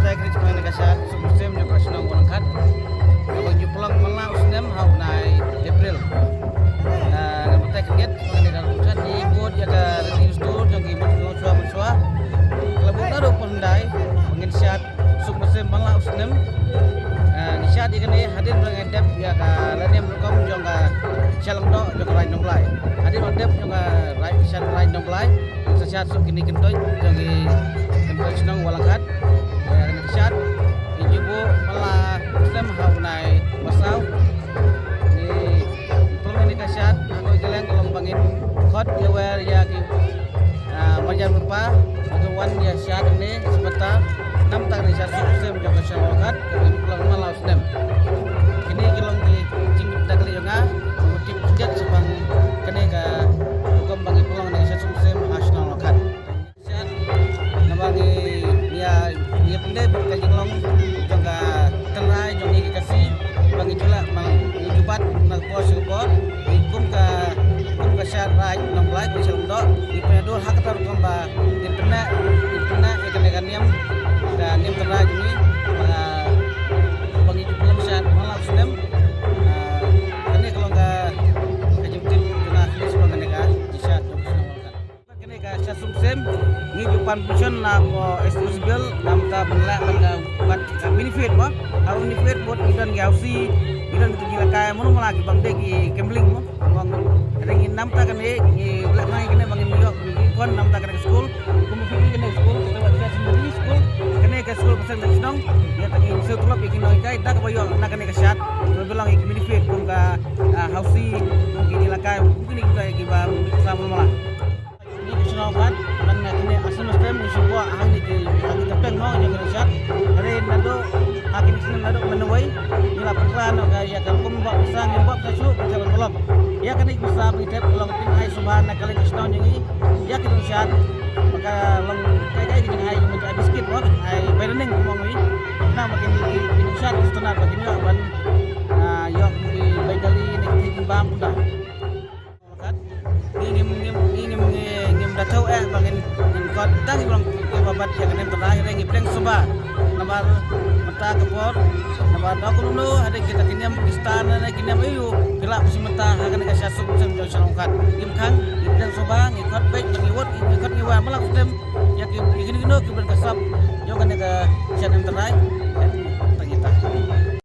Saya kira cuma negara Muslim yang kerana mengangkat kalau jumlah malah Muslim hau naik April. Kita kerja mengenai pusat di buat jaga retis tu jangan mencuah. Kalau bukan ada pendai menginsyat Muslim malah Muslim. Nisyat ikan ni hadir mengadap ya kalau yang berkom jangan shalom dok jangan raih nomplai. Hadir mengadap jangan raih shalom raih nomplai. Nisyat suk kini kentoi jangan kentoi senang walangkat. Nisyat ibu malah Muslim hau naik masau. Ni pelong ni nisyat aku ikan kalau bangin kot ya wer ya ki majar berpa kawan ya syat ni sebentar 6 tahun nisyat Muslim jangan syawalkat pelong malah Muslim. Kini kelong di cingit dah kali jonga mengutip sejak sebang kene ka hukum bagi pelong nisyat Muslim nasional lokat. Nisyat nabagi dia pendai berkajing long jangka terai jongi kasih bagi jula mang jubat nak puas support hukum ka syat rai nang lai bersel dok di penadul hak tar kamba internet ikan niam dan niam terai jongi bagi jublam syat malah Muslim kene kalau ka kajumtin kenalis bagi ka syat kene ka syat Muslim ni jupan pension na ko exclusive nam ta benla benda buat benefit ba au benefit buat idan gausi idan tu gila kaya mun lagi bang de ki gambling mo bang ring nam ta kan ni belak mai kene bang ni kon nam ta kan school kumu fi kene school kita buat sendiri school kene ke school pasal nak sedang dia tangi usaha tulap bikin noi kai dak bayo nak kene ke syat bilang ik benefit kum ka hausi mungkin gila kaya mungkin kita ki ba sama malah ni nasional kan kene asal Muslim ni semua ahli di kita peng mau jangan syat hari nado hakim Muslim nado menuai ila peran ya kan kum buat usang buat kasu jalan belum ya kan ik bisa bidap long tin ai subhana kali nasional ni ya kita syat maka long kai dengan ai menjadi miskin buat ai bayarning ngomong ni nah makin di syat setengah begini ban yok di baikali ni timbang dah ngim datau bangin kot dah bilang babat yang kena terakhir yang ipleng soba namar mata kepor namar aku dulu ada kita kini yang Pakistan ada kini yang EU gelap si mata akan kasih asuk sem jauh salongkat im kang ipleng soba ngikot baik ngiwot ngikot ngiwa malah sistem ya kini kita kasap jauh kan ke sian yang terakhir